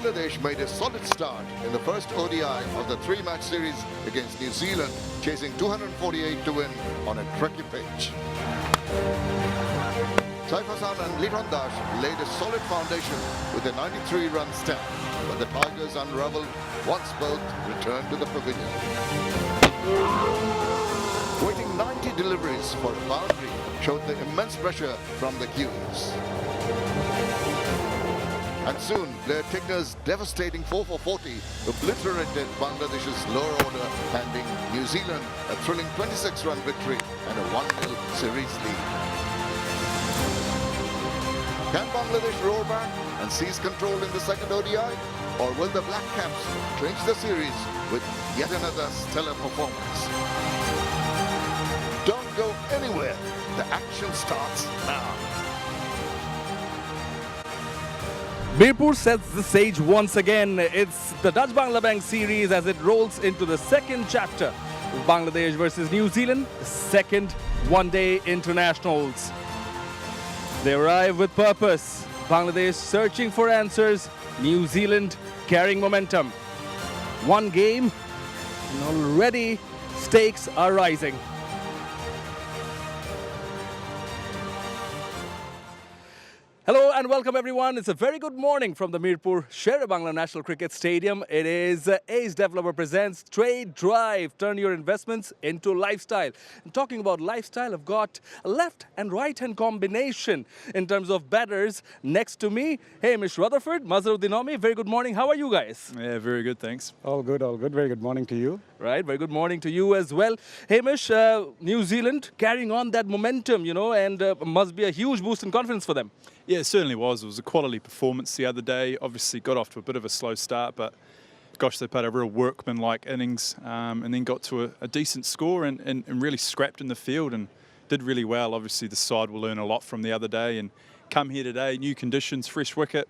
Bangladesh made a solid start in the first ODI of the three-match series against New Zealand, chasing 248 to win on a tricky pitch. Saif Hassan and Liton Dash laid a solid foundation with a 93-run stand, but the Tigers unraveled once both returned to the pavilion. Waiting 90 deliveries for a boundary showed the immense pressure from the Qs. And soon, Blair Tickner's devastating 4 for 40 obliterated Bangladesh's lower order, handing New Zealand a thrilling 26-run victory and a 1-0 series lead. Can Bangladesh roar back and seize control in the second ODI? Or will the Black Caps clinch the series with yet another stellar performance? Don't go anywhere. The action starts now. Mirpur sets the stage once again. It's the Dutch-Bangla Bank series as it rolls into the second chapter. Bangladesh versus New Zealand, the second one-day internationals. They arrive with purpose. Bangladesh searching for answers. New Zealand carrying momentum. One game, and already stakes are rising. Hello and welcome everyone. It's a very good morning from the Mirpur Sher-e-Bangla National Cricket Stadium. It is Ace Developer presents Trade Drive. Turn your investments into lifestyle. And talking about lifestyle, I've got a left and right hand combination in terms of batters next to me. Hey, Mish Rutherford, Mazharuddin Omi, very good morning. How are you guys? Yeah, very good, thanks. All good, all good. Very good morning to you. Right, very good morning to you as well. Hamish, New Zealand carrying on that momentum, you know, and must be a huge boost in confidence for them. Yeah, it certainly was. It was a quality performance the other day. Obviously got off to a bit of a slow start, but gosh, they played a real workman-like innings and then got to a decent score and really scrapped in the field and did really well. Obviously the side will learn a lot from the other day and come here today, new conditions, fresh wicket,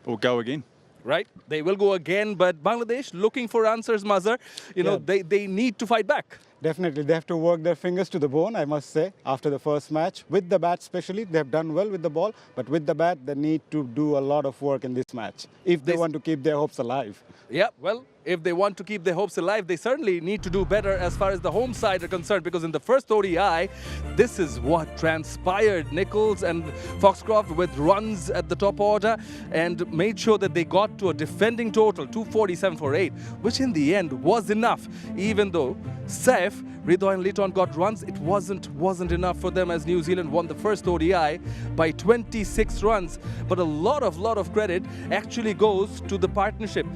or go again. Right, they will go again, but Bangladesh looking for answers, Mazhar. You know, they need to fight back. Definitely, they have to work their fingers to the bone, I must say, after the first match. With the bat especially, they have done well with the ball, but with the bat, they need to do a lot of work in this match if they want to keep their hopes alive. Yeah, well, if they want to keep their hopes alive, they certainly need to do better as far as the home side are concerned, because in the first ODI, this is what transpired. Nichols and Foxcroft with runs at the top order and made sure that they got to a defending total, 247 for 8, which in the end was enough. Even though Saif, Ridho and Liton got runs, it wasn't enough for them as New Zealand won the first ODI by 26 runs. But a lot of credit actually goes to the partnership.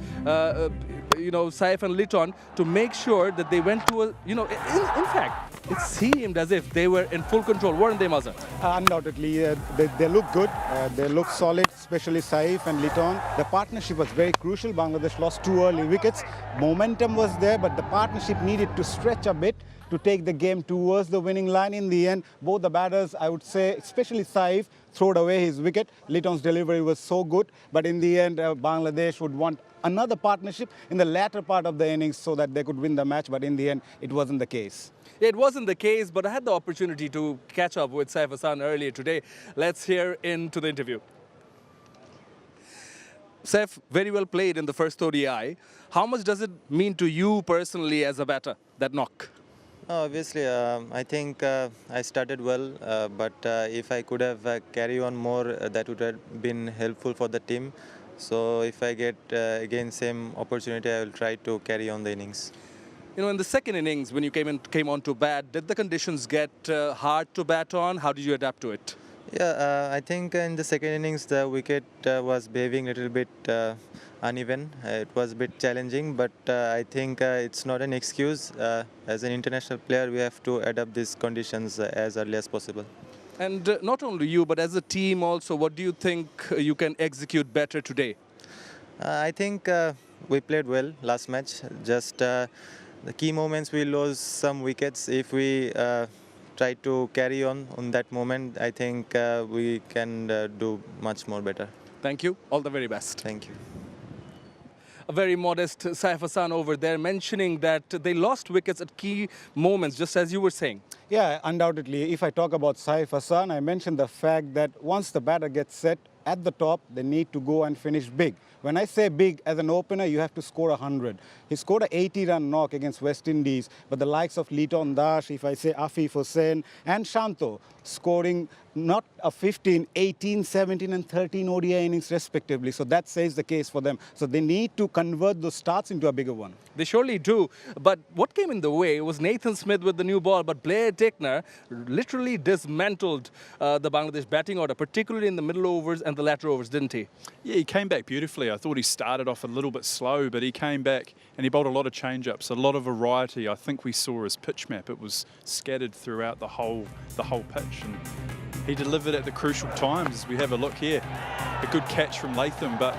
You know, Saif and Liton, to make sure that they went to a, you know, in fact, it seemed as if they were in full control, weren't they, Mazhar? Undoubtedly, they look good, they look solid, especially Saif and Liton. The partnership was very crucial. Bangladesh lost 2 early wickets. Momentum was there, but the partnership needed to stretch a bit to take the game towards the winning line. In the end, both the batters, I would say, especially Saif, throwed away his wicket. Liton's delivery was so good, but in the end, Bangladesh would want another partnership in the latter part of the innings so that they could win the match, but in the end, it wasn't the case. It wasn't the case, but I had the opportunity to catch up with Saif Hassan earlier today. Let's hear into the interview. Saif, very well played in the first ODI. How much does it mean to you personally as a batter, that knock? Obviously, I think I started well, but if I could have carried on more, that would have been helpful for the team. So if I get again same opportunity, I will try to carry on the innings. You know, in the second innings, when you came on to bat, did the conditions get hard to bat on? How did you adapt to it? Yeah, I think in the second innings, the wicket was behaving a little bit uneven. It was a bit challenging, but I think it's not an excuse. As an international player, we have to adapt these conditions as early as possible. And not only you, but as a team also, what do you think you can execute better today? I think we played well last match. Just the key moments, we lost some wickets. If we try to carry on that moment, I think we can do much more better. Thank you. All the very best. Thank you. A very modest Saif Hassan over there mentioning that they lost wickets at key moments, just as you were saying. Yeah, undoubtedly. If I talk about Saif Hassan, I mentioned the fact that once the batter gets set, at the top, they need to go and finish big. When I say big, as an opener, you have to score 100. He scored a 80-run knock against West Indies, but the likes of Liton Dash, if I say Afif Hussain, and Shanto scoring not a 15, 18, 17, and 13 ODI innings respectively. So that says the case for them. So they need to convert those starts into a bigger one. They surely do. But what came in the way was Nathan Smith with the new ball, but Blair Tickner literally dismantled the Bangladesh batting order, particularly in the middle overs and the latter overs, didn't he? Yeah, he came back beautifully. I thought he started off a little bit slow, but he came back and he bowled a lot of change-ups, a lot of variety. I think we saw his pitch map. It was scattered throughout the whole pitch, and he delivered at the crucial times. As we have a look here, a good catch from Latham, but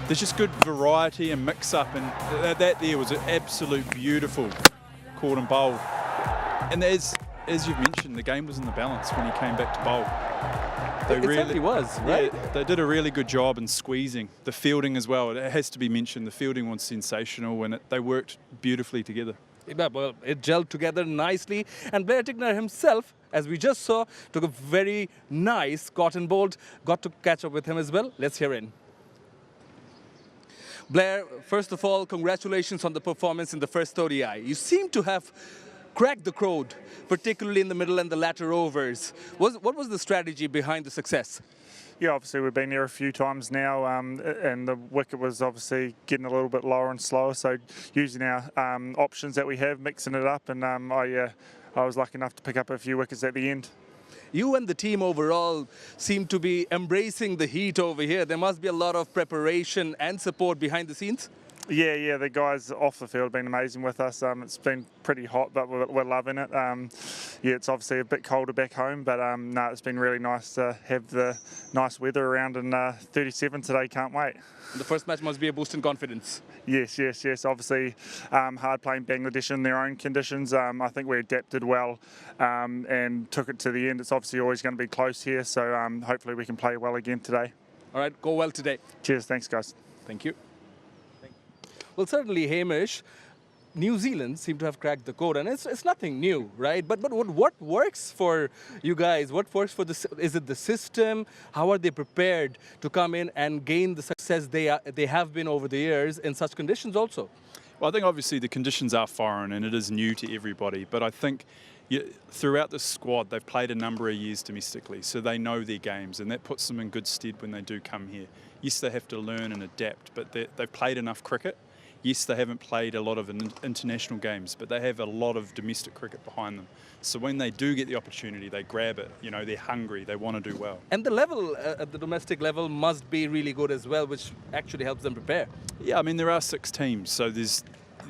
there's just good variety and mix-up, and that there was an absolute beautiful caught and bowl. And as you've mentioned, the game was in the balance when he came back to bowl. It certainly was, right? Yeah, they did a really good job in squeezing. The fielding as well, it has to be mentioned, the fielding was sensational, and they worked beautifully together. Yeah, well, it gelled together nicely. And Blair Tickner himself, as we just saw, took a very nice cotton bolt, got to catch up with him as well. Let's hear in. Blair, first of all, congratulations on the performance in the first ODI. You seem to have cracked the code, particularly in the middle and the latter overs. What was the strategy behind the success? Yeah, obviously we've been there a few times now, and the wicket was obviously getting a little bit lower and slower, so using our options that we have, mixing it up, and I was lucky enough to pick up a few wickets at the end. You and the team overall seem to be embracing the heat over here. There must be a lot of preparation and support behind the scenes. Yeah, the guys off the field have been amazing with us. It's been pretty hot, but we're loving it. Yeah, it's obviously a bit colder back home, but no, it's been really nice to have the nice weather around in 37 today. Can't wait. The first match must be a boost in confidence. Yes. Obviously, hard playing Bangladesh in their own conditions. I think we adapted well and took it to the end. It's obviously always going to be close here, so hopefully we can play well again today. All right, go well today. Cheers, thanks guys. Thank you. Well, certainly, Hamish, New Zealand seem to have cracked the code, and it's nothing new, right? But what works for you guys? What works for this? Is it the system? How are they prepared to come in and gain the success they have been over the years in such conditions also? Well, I think obviously the conditions are foreign and it is new to everybody, but I think throughout the squad they've played a number of years domestically, so they know their games, and that puts them in good stead when they do come here. Yes, they have to learn and adapt, but they've played enough cricket. Yes, they haven't played a lot of international games, but they have a lot of domestic cricket behind them. So when they do get the opportunity, they grab it. You know, they're hungry, they want to do well. And the level at the domestic level must be really good as well, which actually helps them prepare. Yeah, I mean, there are 6 teams, so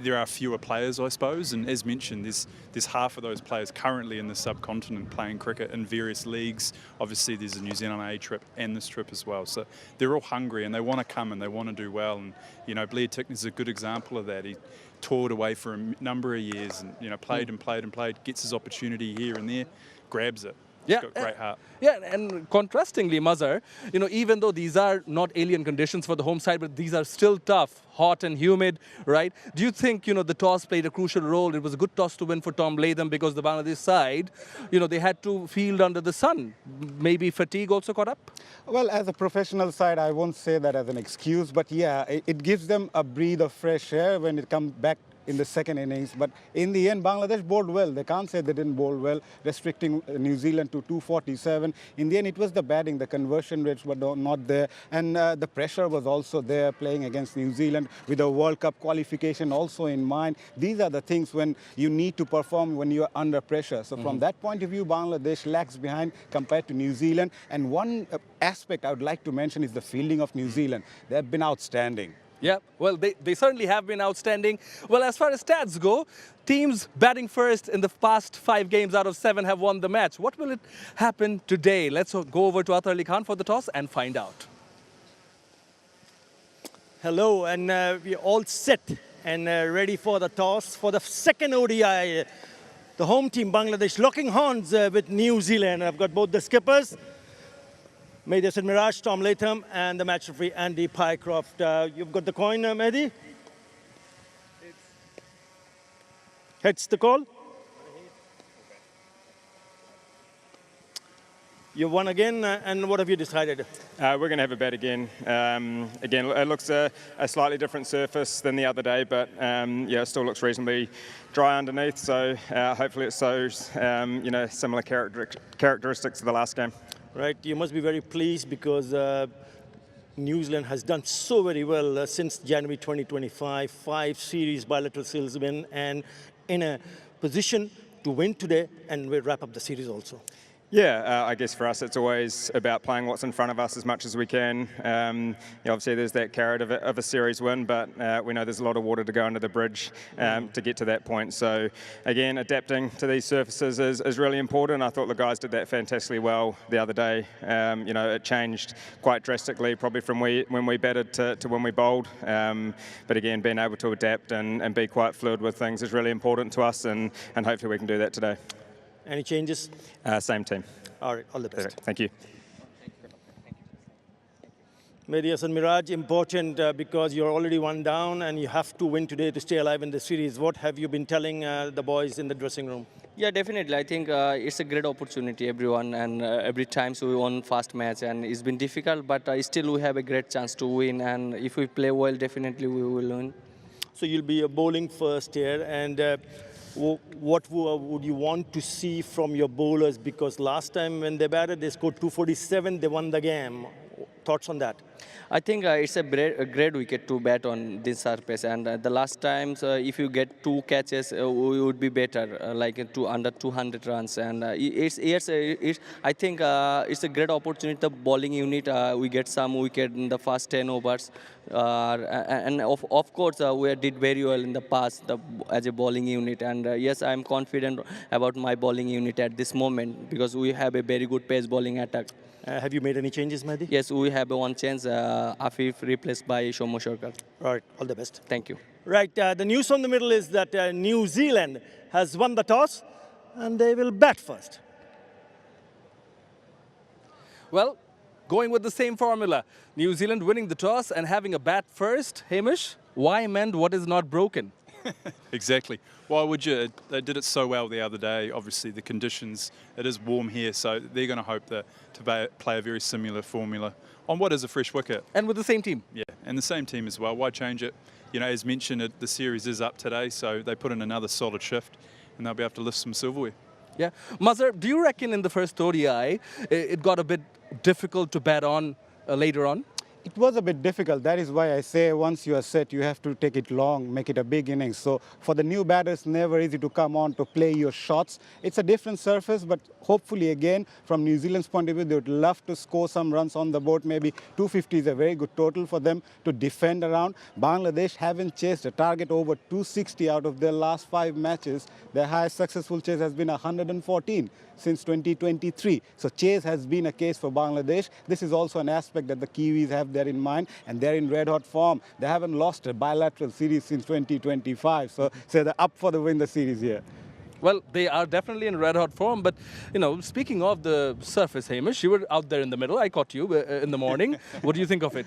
there are fewer players, I suppose, and as mentioned, there's half of those players currently in the subcontinent playing cricket in various leagues. Obviously, there's a New Zealand A trip and this trip as well. So they're all hungry and they want to come and they want to do well. And you know, Blair Tickner's a good example of that. He toured away for a number of years and played and played, gets his opportunity here and there, grabs it. Yeah, got great heart. Yeah, and contrastingly, Mazhar, even though these are not alien conditions for the home side, but these are still tough, hot and humid, right? Do you think, the toss played a crucial role? It was a good toss to win for Tom Latham because the Bangladesh side, they had to field under the sun. Maybe fatigue also caught up? Well, as a professional side, I won't say that as an excuse, but yeah, it gives them a breath of fresh air when it comes back in the second innings. But in the end, Bangladesh bowled well. They can't say they didn't bowl well, restricting New Zealand to 247. In the end, it was the batting. The conversion rates were not there. And the pressure was also there playing against New Zealand with a World Cup qualification also in mind. These are the things when you need to perform when you're under pressure. So from that point of view, Bangladesh lags behind compared to New Zealand. And one aspect I would like to mention is the fielding of New Zealand. They have been outstanding. Yeah, well, they certainly have been outstanding. Well, as far as stats go, teams batting first in the past 5 games out of 7 have won the match. What will it happen today? Let's go over to Athar Ali Khan for the toss and find out. Hello, and we're all set and ready for the toss for the second ODI. The home team, Bangladesh, locking horns with New Zealand. I've got both the skippers, Mehdi Hasan Miraj, Tom Latham, and the match referee, Andy Pycroft. You've got the coin, Mehdi? Heads the call. You won again, and what have you decided? We're going to have a bet again. Again, it looks a slightly different surface than the other day, but yeah, it still looks reasonably dry underneath. So hopefully it shows similar characteristics to the last game. Right, you must be very pleased because New Zealand has done so very well since January 2025. 5 series bilateral series win, and in a position to win today, and we'll wrap up the series also. Yeah, I guess for us it's always about playing what's in front of us as much as we can. Obviously there's that carrot of a series win, but we know there's a lot of water to go under the bridge to get to that point. So again, adapting to these surfaces is really important. I thought the guys did that fantastically well the other day. It changed quite drastically probably from when we batted to when we bowled. But again, being able to adapt and be quite fluid with things is really important to us, and hopefully we can do that today. Any changes? Same team. All right, all the best. Thank you. Mehdi and Miraj, important because you're already 1 down and you have to win today to stay alive in the series. What have you been telling the boys in the dressing room? Yeah, definitely. I think it's a great opportunity, everyone, and every time we won first match, and it's been difficult, but still we have a great chance to win, and if we play well, definitely we will win. So you'll be bowling first here, and what would you want to see from your bowlers? Because last time when they batted, they scored 247, they won the game. Thoughts on that? I think it's a great wicket to bat on this surface, and the last times if you get 2 catches, we would be better, like under 200 runs. And I think it's a great opportunity. The bowling unit, we get some wicket in the first 10 overs, and of course we did very well in the past as a bowling unit. And yes, I'm confident about my bowling unit at this moment because we have a very good pace bowling attack. Have you made any changes, Mehdi? Yes, we have one change, Afif replaced by Shomo Sharkar. All right, all the best. Thank you. Right, the news from the middle is that New Zealand has won the toss and they will bat first. Well, going with the same formula, New Zealand winning the toss and having a bat first. Hamish, why mend what is not broken? Exactly. Why would you? They did it so well the other day. Obviously, the conditions, it is warm here, so they're going to hope to play a very similar formula on what is a fresh wicket. And with the same team. Yeah, and the same team as well. Why change it? As mentioned, the series is up today, so they put in another solid shift, and they'll be able to lift some silverware. Yeah. Mazhar, do you reckon in the first ODI, it got a bit difficult to bat on later on? It was a bit difficult. That is why I say once you are set, you have to take it long, make it a big innings. So for the new batters, never easy to come on to play your shots. It's a different surface, but hopefully again, from New Zealand's point of view, they would love to score some runs on the board. Maybe 250 is a very good total for them to defend around. Bangladesh haven't chased a target over 260 out of their last 5 matches. Their highest successful chase has been 114 since 2023. So chase has been a case for Bangladesh. This is also an aspect that the Kiwis have there in mind, and they're in red-hot form. They haven't lost a bilateral series since 2025. So they're up for the win the series here. Well, they are definitely in red-hot form, but, speaking of the surface, Hamish, you were out there in the middle. I caught you in the morning. What do you think of it?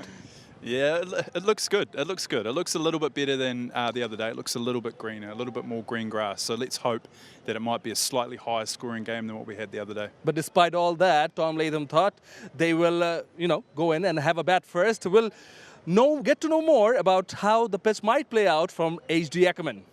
Yeah, it looks good. It looks good. It looks a little bit better than the other day. It looks a little bit greener, a little bit more green grass. So let's hope that it might be a slightly higher scoring game than what we had the other day. But despite all that, Tom Latham thought they will, go in and have a bat first. We'll get to know more about how the pitch might play out from HD Ackerman.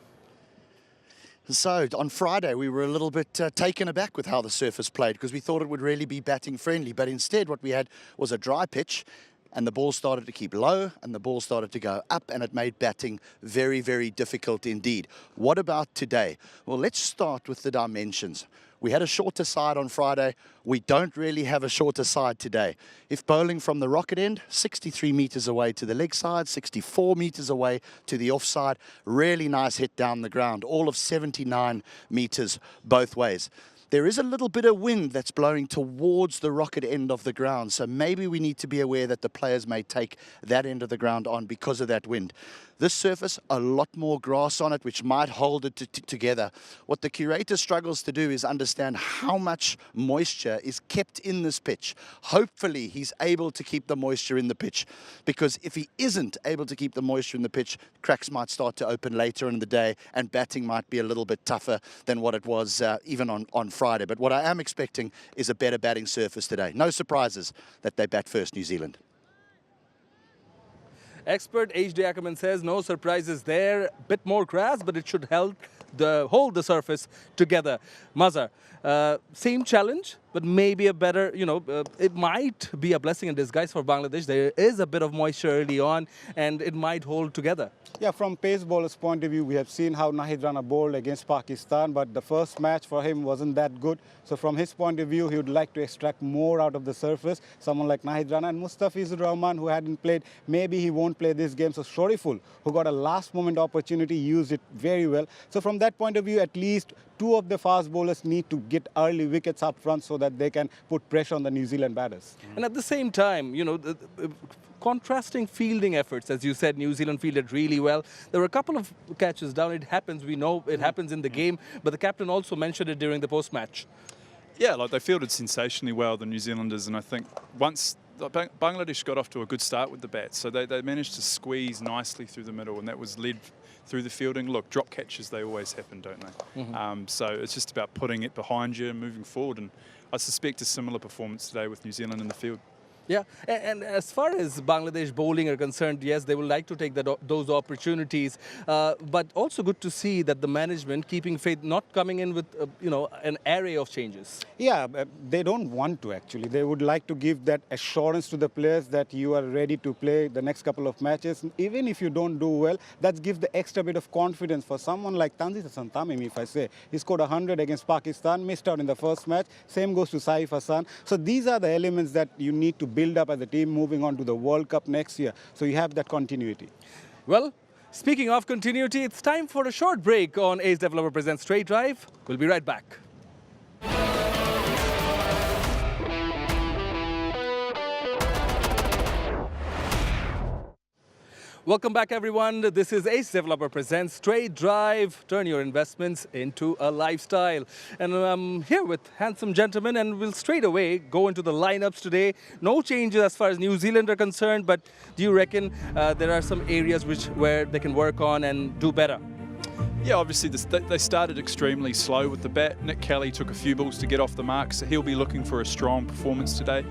So on Friday, we were a little bit taken aback with how the surface played because we thought it would really be batting friendly. But instead, what we had was a dry pitch, and the ball started to keep low and the ball started to go up, and it made batting very, very difficult indeed. What about today? Well, let's start with the dimensions. We had a shorter side on Friday. We don't really have a shorter side today. If bowling from the rocket end, 63 meters away to the leg side, 64 meters away to the offside, really nice hit down the ground, all of 79 meters both ways. There is a little bit of wind that's blowing towards the rocket end of the ground, so maybe we need to be aware that the players may take that end of the ground on because of that wind. This surface, a lot more grass on it, which might hold it together. What the curator struggles to do is understand how much moisture is kept in this pitch. Hopefully, he's able to keep the moisture in the pitch, because if he isn't able to keep the moisture in the pitch, cracks might start to open later in the day, and batting might be a little bit tougher than what it was even on Friday. But what I am expecting is a better batting surface today. No surprises that they bat first, New Zealand. Expert H.D. Ackerman says no surprises there. Bit more grass, but it should help hold the surface together. Mazhar, same challenge, but maybe a better, it might be a blessing in disguise for Bangladesh. There is a bit of moisture early on, and it might hold together. Yeah, from pace bowler's point of view, we have seen how Nahid Rana bowled against Pakistan, but the first match for him wasn't that good. So from his point of view, he would like to extract more out of the surface. Someone like Nahid Rana and Mustafizur Rahman, who hadn't played, maybe he won't play this game. So Shoriful, who got a last-moment opportunity, used it very well. So from that point of view, at least two of the fast bowlers need to get early wickets up front so that they can put pressure on the New Zealand batters. And at the same time, contrasting fielding efforts. As you said, New Zealand fielded really well. There were a couple of catches down. It happens. We know it happens in the game. But the captain also mentioned it during the post-match. Yeah, like they fielded sensationally well, the New Zealanders. And I think once Bangladesh got off to a good start with the bats, so they managed to squeeze nicely through the middle, and that was led through the fielding. Look, drop catches, they always happen, don't they? So it's just about putting it behind you and moving forward. And I suspect a similar performance today with New Zealand in the field. Yeah, and as far as Bangladesh bowling are concerned, yes, they would like to take those opportunities. But also good to see that the management keeping faith, not coming in with, an array of changes. Yeah, they don't want to actually. They would like to give that assurance to the players that you are ready to play the next couple of matches. Even if you don't do well, that gives the extra bit of confidence for someone like Tanzil Hassan Tamim, if I say. He scored 100 against Pakistan, missed out in the first match. Same goes to Saif Hassan. So these are the elements that you need to build up as a team moving on to the World Cup next year. So you have that continuity. Well, speaking of continuity, it's time for a short break on Ace Developer Presents Straight Drive. We'll be right back. Welcome back, everyone. This is Ace Developer Presents Straight Drive. Turn your investments into a lifestyle. And I'm here with handsome gentlemen, and we'll straight away go into the lineups today. No changes as far as New Zealand are concerned, but do you reckon there are some areas where they can work on and do better? Yeah, obviously they started extremely slow with the bat. Nick Kelly took a few balls to get off the mark, so he'll be looking for a strong performance today.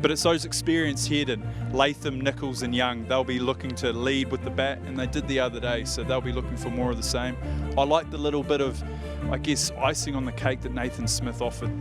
But it's those experienced headed, Latham, Nichols and Young, they'll be looking to lead with the bat, and they did the other day, so they'll be looking for more of the same. I like the little bit of, I guess, icing on the cake that Nathan Smith offered.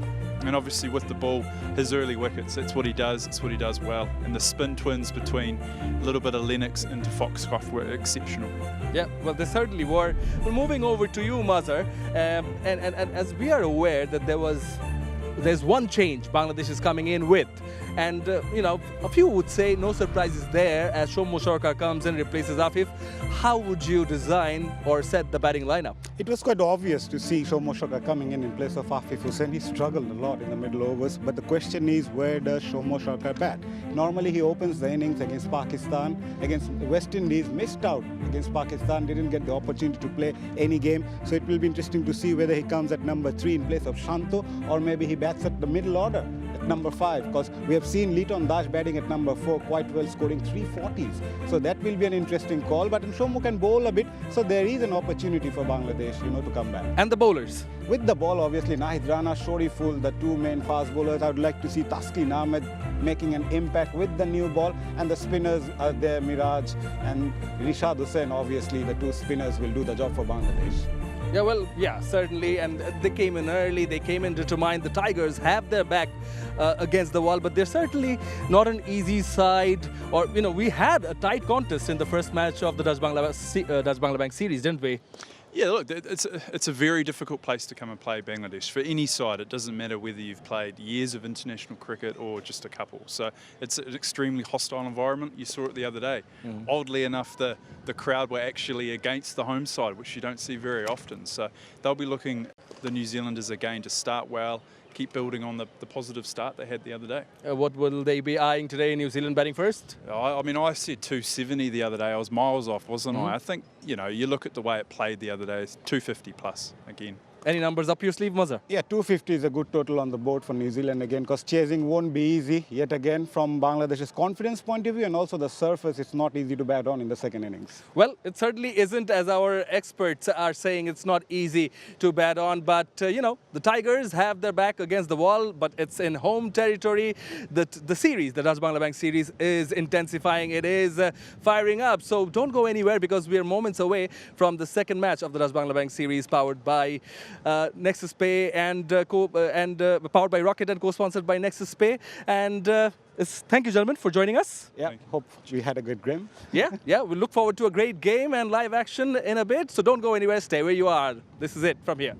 And obviously with the ball, his early wickets, that's what he does, it's what he does well. And the spin twins between a little bit of Lennox into Foxcroft were exceptional. Yeah, well, they certainly were. Well, moving over to you, Mazhar, and as we are aware that there's one change Bangladesh is coming in with. And, a few would say no surprises there as Shomo Sarkar comes and replaces Afif. How would you design or set the batting lineup? It was quite obvious to see Shomo Sarkar coming in place of Afif Hussain. He struggled a lot in the middle overs, but the question is, where does Shomo Sarkar bat? Normally he opens the innings against Pakistan, against West Indies, missed out against Pakistan, didn't get the opportunity to play any game. So it will be interesting to see whether he comes at number 3 in place of Shanto, or maybe he bats at the middle order at number 5, because we have seen Liton Das batting at number 4 quite well, scoring 340s. So that will be an interesting call, but Shomo can bowl a bit, so there is an opportunity for Bangladesh, to come back. And the bowlers? With the ball, obviously, Nahid Rana, Shoriful, the two main fast bowlers. I would like to see Taskin Ahmed making an impact with the new ball, and the spinners are there, Miraj and Rishad Hussain. Obviously, the two spinners will do the job for Bangladesh. Yeah, well, yeah, certainly, and they came in early, they came in determined. The Tigers have their back against the wall, but they're certainly not an easy side. Or, we had a tight contest in the first match of the Dutch Bangladesh series, didn't we? Yeah, look, it's a very difficult place to come and play Bangladesh. For any side, it doesn't matter whether you've played years of international cricket or just a couple. So it's an extremely hostile environment. You saw it the other day. Oddly enough, the crowd were actually against the home side, which you don't see very often. So they'll be looking, the New Zealanders again, to start well, keep building on the positive start they had the other day. What will they be eyeing today? New Zealand batting first? I mean, I said 270 the other day. I was miles off, wasn't I? I think, you look at the way it played the other day, it's 250 plus again. Any numbers up your sleeve, Mazhar? Yeah, 250 is a good total on the board for New Zealand again, because chasing won't be easy yet again from Bangladesh's confidence point of view, and also the surface, it's not easy to bat on in the second innings. Well, it certainly isn't, as our experts are saying, it's not easy to bat on. But, you know, the Tigers have their back against the wall, but it's in home territory. The series, the Dutch Bangla Bank series, is intensifying. It is firing up. So don't go anywhere, because we are moments away from the second match of the Dutch Bangla Bank series, powered by Nexus Pay and powered by Rocket and co-sponsored by Nexus Pay. And thank you, gentlemen, for joining us. Yeah, hope we had a good game. Yeah, we look forward to a great game and live action in a bit. So don't go anywhere. Stay where you are. This is it from here.